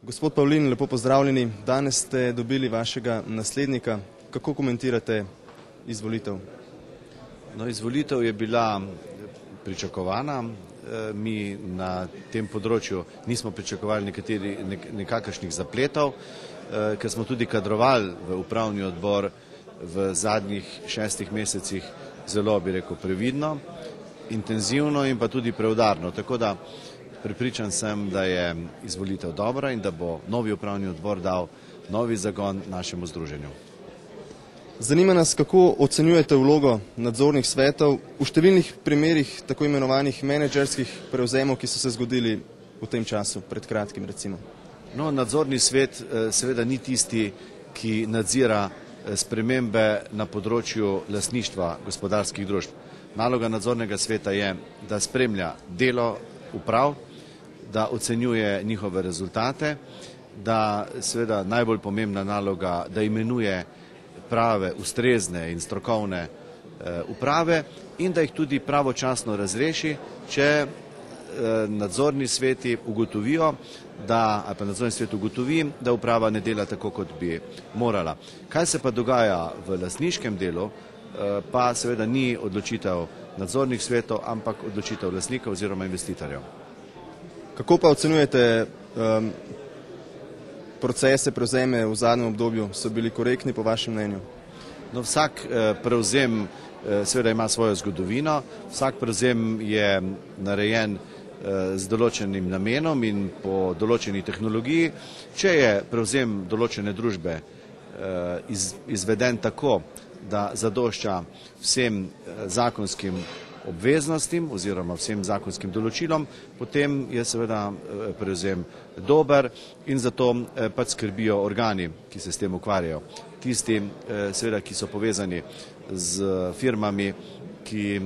Gospod Pavlin, lepo pozdravljeni. Danes ste dobili vašega naslednika. Kako komentirate izvolitev? No, izvolitev je bila pričakovana. Mi na tem področju nismo pričakovali nekakršnih zapletov, ker smo tudi kadrovali v upravni odbor v zadnjih 6 mesecih zelo, bi rekel, previdno, intenzivno in pa tudi preudarno. Tako da prepričan sem, da je izvolitev dobra in da bo novi upravni odbor dal novi zagon našemu združenju. Zanima nas, kako ocenjujete vlogo nadzornih svetov v številnih primerih tako imenovanih menedžerskih prevzemov, ki so se zgodili v tem času, pred kratkim recimo. No, nadzorni svet seveda ni tisti, ki nadzira spremembe na področju lastništva gospodarskih družb. Naloga nadzornega sveta je, da spremlja delo uprav, da ocenjuje njihove rezultate, da seveda najbolj pomembna naloga, da imenuje prave, ustrezne in strokovne uprave in da jih tudi pravočasno razreši, če nadzorni sveti ugotovijo, ali pa nadzorni svet ugotovi, da uprava ne dela tako, kot bi morala. Kaj se pa dogaja v lastniškem delu, pa seveda ni odločitev nadzornih svetov, ampak odločitev lastnikov oziroma investitorjev. Kako pa ocenjujete procese, prevzeme v zadnjem obdobju? So bili korektni po vašem mnenju? No, vsak prevzem seveda ima svojo zgodovino, vsak prevzem je narejen z določenim namenom in po določeni tehnologiji. Če je prevzem določene družbe izveden tako, da zadošča vsem zakonskim obveznostim oziroma vsem zakonskim določilom, potem je seveda prevzem dober in zato pač skrbijo organi, ki se s tem ukvarjajo. Tisti, seveda, ki so povezani z firmami, ki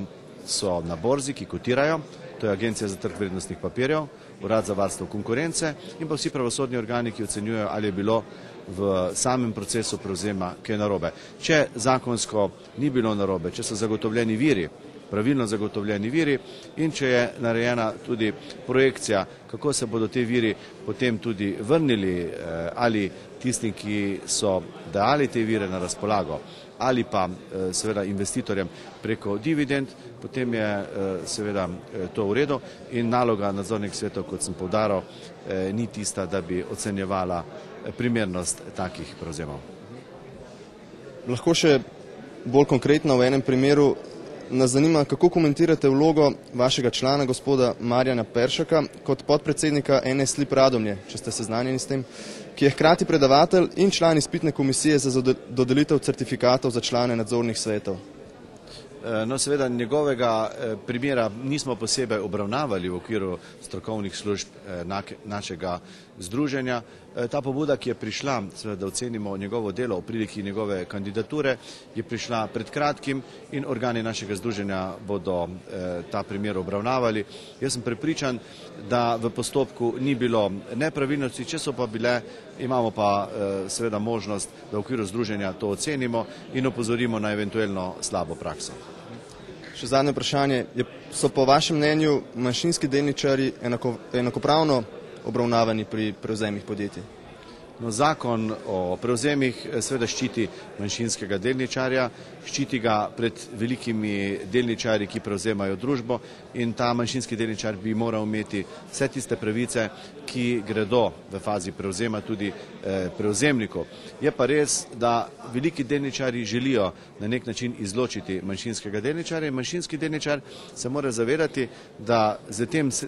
so na borzi, ki kotirajo, to je Agencija za trg vrednostnih papirjev, Urad za varstvo konkurence in pa vsi pravosodni organi, ki ocenjujejo, ali je bilo v samem procesu prevzema kaj narobe. Če zakonsko ni bilo narobe, če so zagotovljeni viri, pravilno zagotovljeni viri in če je narejena tudi projekcija, kako se bodo te viri potem tudi vrnili ali tistim, ki so dali te vire na razpolago ali pa seveda investitorjem preko dividend, potem je seveda to v redu in naloga nadzornih svetov, kot sem poudaril, ni tista, da bi ocenjevala primernost takih prevzemov. Lahko še bolj konkretno v enem primeru nas zanima, kako komentirate vlogo vašega člana, gospoda Marjana Peršaka, kot podpredsednika NS Slip Radomlje, če ste seznanjeni s tem, ki je hkrati predavatelj in član izpitne komisije za dodelitev certifikatov za člane nadzornih svetov. No, seveda njegovega primera nismo posebej obravnavali v okviru strokovnih služb našega združenja. Ta pobuda, ki je prišla, seveda, da ocenimo njegovo delo v priliki njegove kandidature, je prišla pred kratkim in organi našega združenja bodo ta primer obravnavali. Jaz sem prepričan, da v postopku ni bilo nepravilnosti, če so pa bile, imamo pa seveda možnost, da v okviru združenja to ocenimo in opozorimo na eventualno slabo prakso. Še zadnje vprašanje. So po vašem mnenju manjšinski delničarji enakopravno obravnavani pri prevzemih podjetij? No, zakon o prevzemih seveda ščiti manjšinskega delničarja, ščiti ga pred velikimi delničarji, ki prevzemajo družbo in ta manjšinski delničar bi moral imeti vse tiste pravice, ki gredo v fazi prevzema tudi prevzemniku. Je pa res, da veliki delničarji želijo na nek način izločiti manjšinskega delničarja in manjšinski delničar se mora zavedati, da z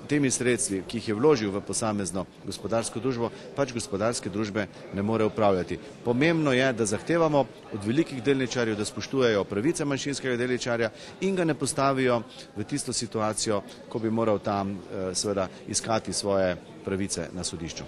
temi sredstvi, ki jih je vložil v posamezno gospodarsko družbo, pač gospodarske družbe ne more upravljati. Pomembno je, da zahtevamo od velikih delničarjev, da spoštujejo pravice manjšinskega delničarja in ga ne postavijo v tisto situacijo, ko bi moral tam seveda iskati svoje pravice na sodišču.